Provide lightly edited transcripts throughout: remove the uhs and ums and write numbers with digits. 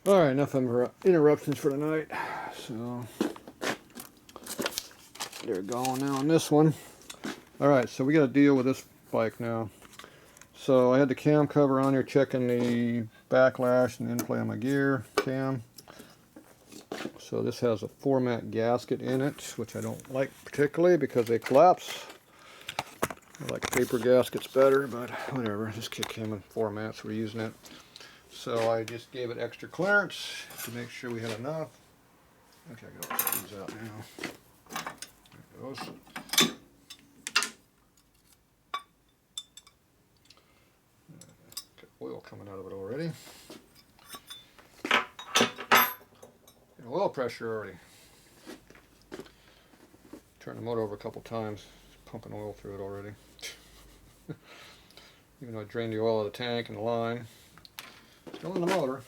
Alright, enough interruptions for tonight. So, they're going now on this one. Alright, so we got to deal with this bike now. So I had the cam cover on here checking the backlash and in play on my gear cam. So this has a format gasket in it, which I don't like particularly because they collapse. I like paper gaskets better, but whatever. This kit came in formats, so we're using it. So I just gave it extra clearance to make sure we had enough. Okay, I got all the screws out now. There it goes. Got oil coming out of it already. Got oil pressure already. Turned the motor over a couple times, pumping oil through it already. Even though I drained the oil out of the tank and the line, still in the motor.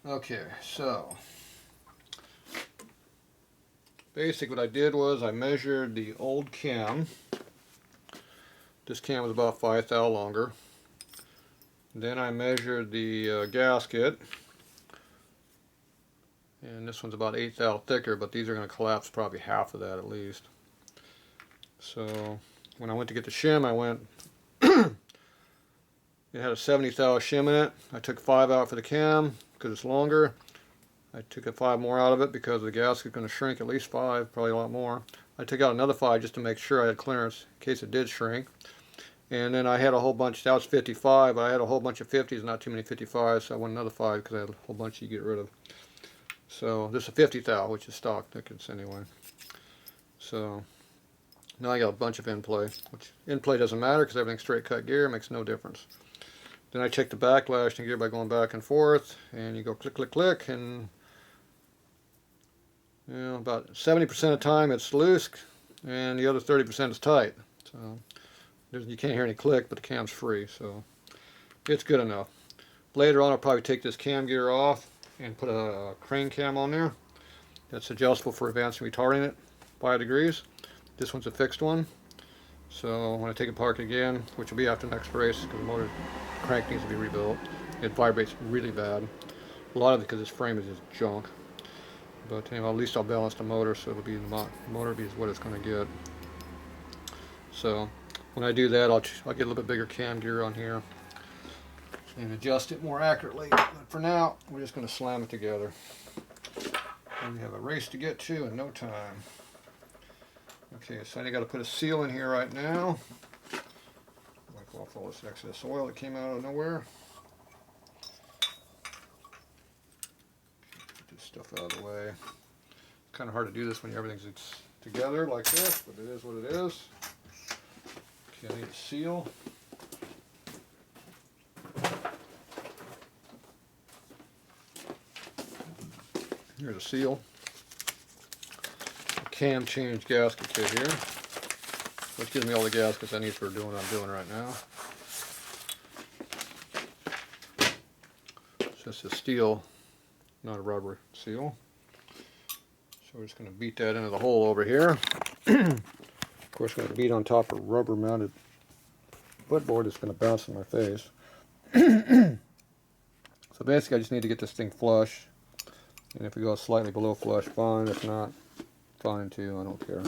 Okay, so basically what I did was I measured the old cam. This cam was about 5 thou longer. Then I measured the gasket, and this one's about 8 thou thicker, but these are going to collapse probably half of that at least. So when I went to get the shim, I went it had a 70 thou shim in it. I took 5 out for the cam because it's longer. I took 5 more out of it because the gasket is going to shrink at least 5, probably a lot more. I took out another 5 just to make sure I had clearance in case it did shrink. And then I had a whole bunch, that was 55, but I had a whole bunch of 50s, not too many 55s, so I went another 5 because I had a whole bunch you get rid of. So this is a 50 thou, which is stock thickness anyway. So now I got a bunch of in play, which in play doesn't matter because everything's straight cut gear, makes no difference. Then I check the backlash in gear by going back and forth, and you go click, click, click, and you know, about 70% of the time it's loose, and the other 30% is tight. So you can't hear any click, but the cam's free, so it's good enough. Later on, I'll probably take this cam gear off and put a crane cam on there. That's adjustable for advancing retarding it 5 degrees. This one's a fixed one. So when I take it apart again, which will be after the next race, because the motor crank needs to be rebuilt, it vibrates really bad. A lot of it because this frame is just junk. But anyway, at least I'll balance the motor, so it'll be the motor is what it's going to get. So when I do that, I'll get a little bit bigger cam gear on here and adjust it more accurately. But for now, we're just going to slam it together. And we have a race to get to in no time. Okay, so I got to put a seal in here right now. Wipe off all this excess oil that came out of nowhere. Get this stuff out of the way. It's kind of hard to do this when everything's together like this, but it is what it is. Okay, I need a seal. Here's a seal. Cam change gasket kit here, which gives me all the gaskets I need for doing what I'm doing right now. So this is steel, not a rubber seal. So we're just going to beat that into the hole over here. Of course, we're going to beat on top of a rubber mounted footboard that's going to bounce in my face. So basically I just need to get this thing flush, and if we go slightly below flush, fine. If not, fine too, I don't care.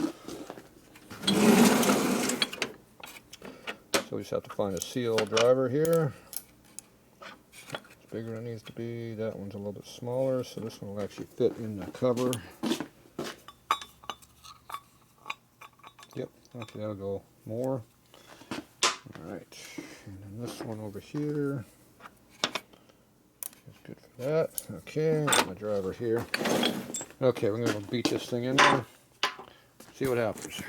So we just have to find a seal driver here. It's bigger than it needs to be. That one's a little bit smaller, so this one will actually fit in the cover. Yep, okay, that'll go more. Alright, and then this one over here is good for that. Okay, got my driver here. Okay, we're going to beat this thing in there, see what happens.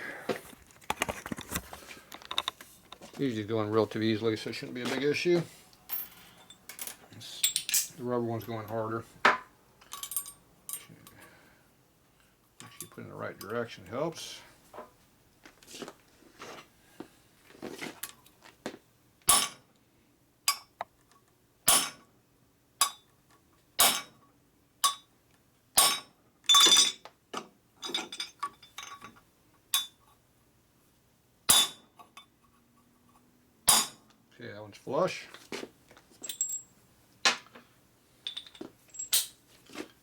Usually going relatively easily, so it shouldn't be a big issue. The rubber one's going harder. Okay. Actually, put it in the right direction helps. Okay, that one's flush.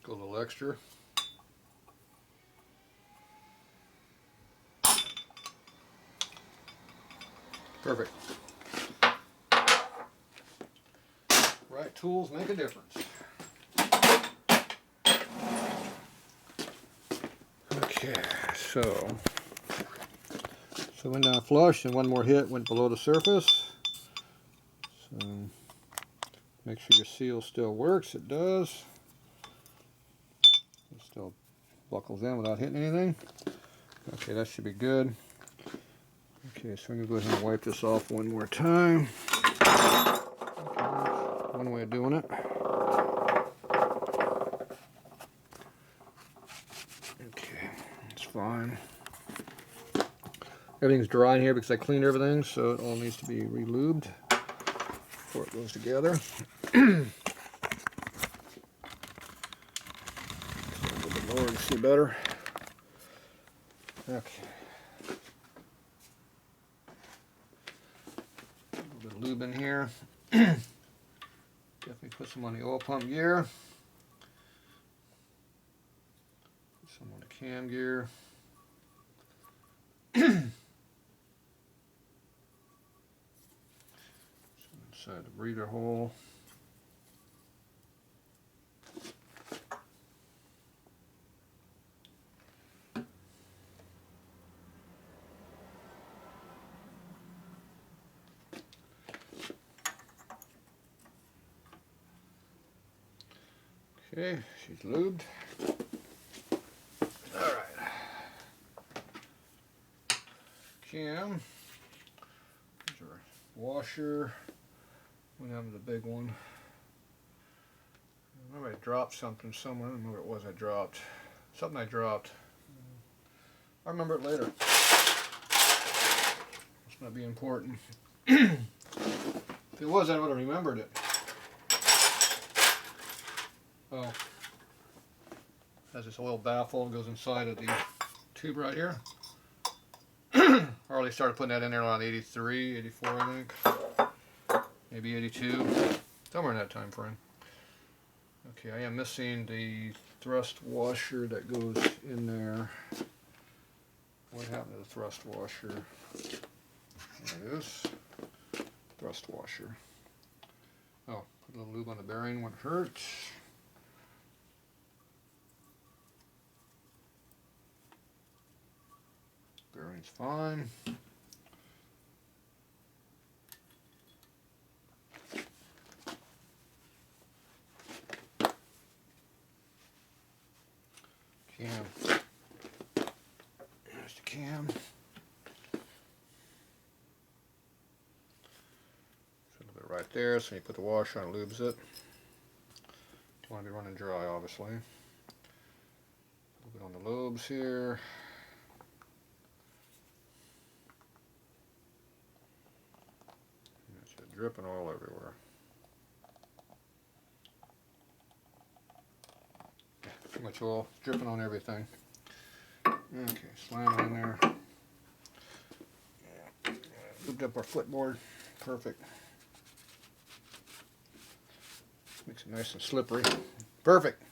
Go a little extra. Perfect. Right tools make a difference. Okay, so went down flush and one more hit went below the surface. So make sure your seal still works. It does. It still buckles in without hitting anything. Okay, that should be good. Okay, so I'm going to go ahead and wipe this off one more time. Okay, one way of doing it. Okay, it's fine. Everything's dry in here because I cleaned everything, so it all needs to be re-lubed before it goes together. A little bit lower to see better. Okay. A little bit of lube in here. Definitely put some on the oil pump gear. Put some on the cam gear. Inside the breather hole. Okay, she's lubed. Alright. Cam. Here's our washer. We have the big one. I remember I dropped something somewhere. I don't remember what it was I dropped. Something I dropped. I'll remember it later. Must not be important. If it was, I would have remembered it. Oh. Has this oil baffle and goes inside of the tube right here. Harley started putting that in there around 83, 84, I think. Maybe 82. Somewhere in that time frame. Okay, I am missing the thrust washer that goes in there. What happened to the thrust washer? There it is. Thrust washer. Oh, put a little lube on the bearing when it hurts. Bearing's fine. Cam. There's the cam. Put a little bit right there, so you put the washer on, it lubes it. Don't want to be running dry, obviously. A little bit on the lobes here. It's dripping all everywhere. Too much oil, dripping on everything. Okay, slam it in there. Yeah. Lubed up our footboard. Perfect. Makes it nice and slippery. Perfect.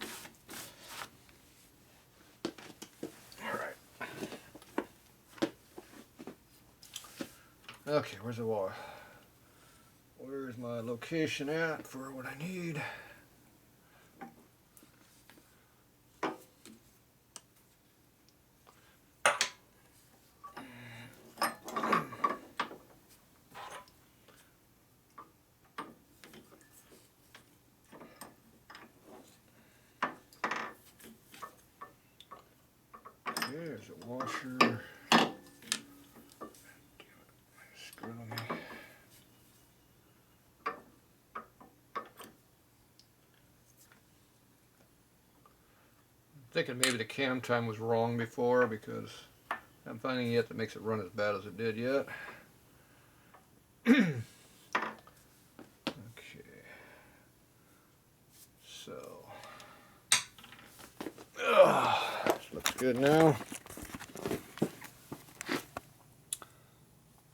Alright. Okay, where's the water? Where's my location at for what I need? There's a washer. Damn it. Screwing me. I'm thinking maybe the cam time was wrong before because I'm finding yet that makes it run as bad as it did yet. Okay. So. This looks good now.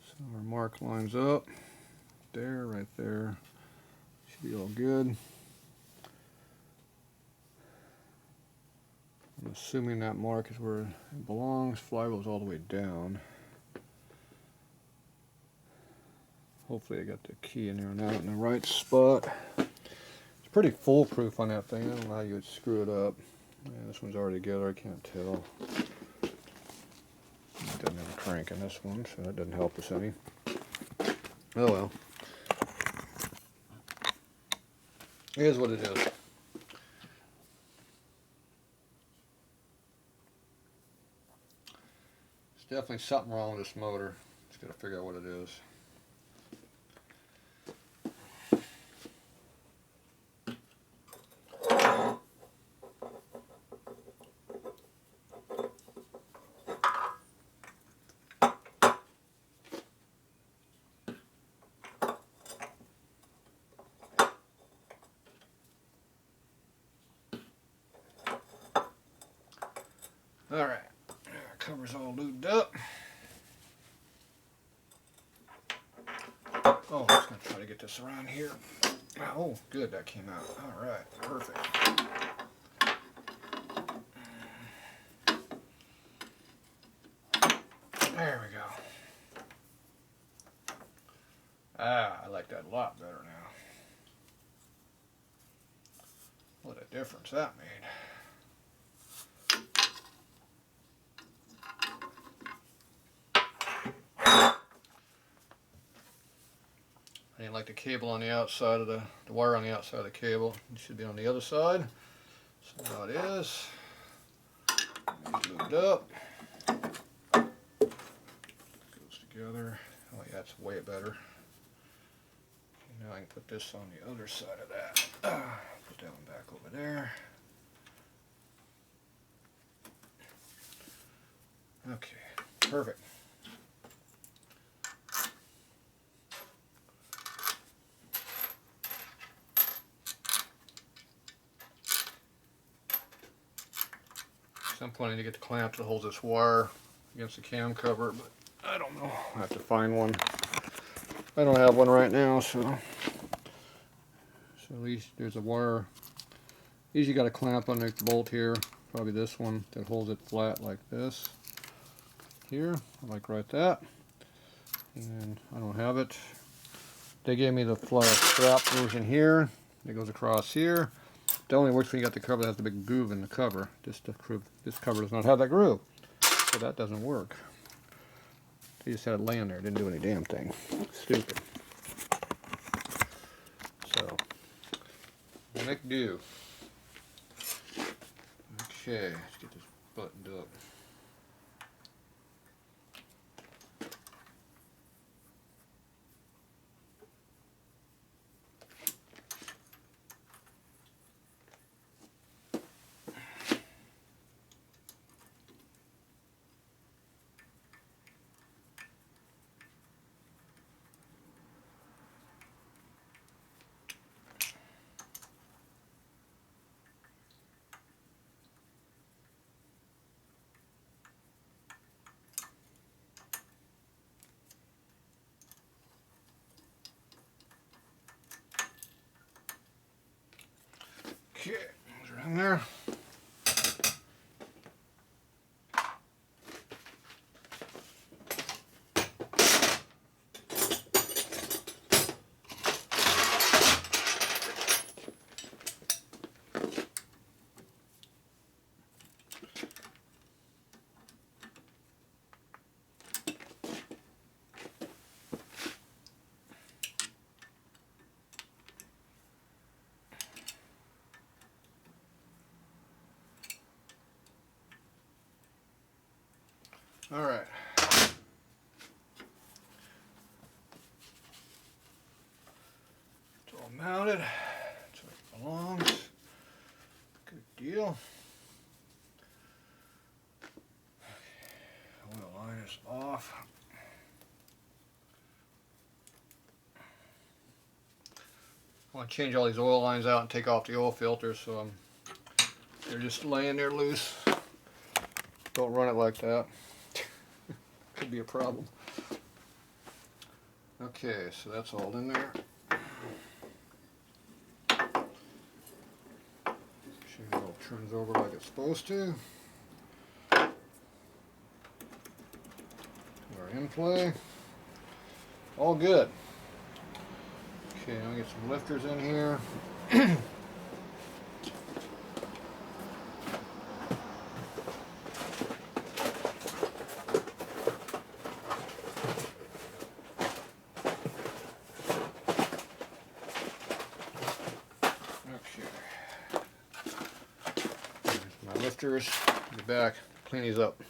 So our mark lines up. right there. Should be all good. I'm assuming that mark is where it belongs. Flywheel's all the way down. Hopefully I got the key in there and out in the right spot. It's pretty foolproof on that thing. I don't know how you would screw it up. Yeah, this one's already together, I can't tell. It doesn't have a crank in this one, so that doesn't help us any. Oh well. It is what it is. There's definitely something wrong with this motor. Just gotta figure out what it is. Alright, cover's all lubed up. Oh, I was going to try to get this around here. Oh, good, that came out. Alright, perfect. There we go. Ah, I like that a lot better now. What a difference that made. I didn't like the cable on the outside of the wire on the outside of the cable. It should be on the other side. So now it is. It's lubed up. Goes together. Oh yeah, that's way better. Now I can put this on the other side of that. Put that one back over there. Okay, perfect. At some point I need to get the clamp that holds this wire against the cam cover, but I don't know. I have to find one. I don't have one right now, so at least there's a wire. Usually got a clamp on the bolt here, probably this one, that holds it flat like this. Here, like right that. And I don't have it. They gave me the flat strap version here. It goes across here. It only works when you got the cover that has the big groove in the cover. This cover does not have that groove, so that doesn't work. They just had it laying there. It didn't do any damn thing. Stupid. So, make do. Okay, let's get this buttoned up. Okay, those are in there. All right. It's all mounted. That's where it belongs. Good deal. Oil line is off. I want to change all these oil lines out and take off the oil filters, so they're just laying there loose. Don't run it like that. Could be a problem. Okay, so that's all in there. Sure it all turns over like it's supposed to. Our in play. All good. Okay, I'll get some lifters in here. Okay. There's my lifters. Get back, clean these up.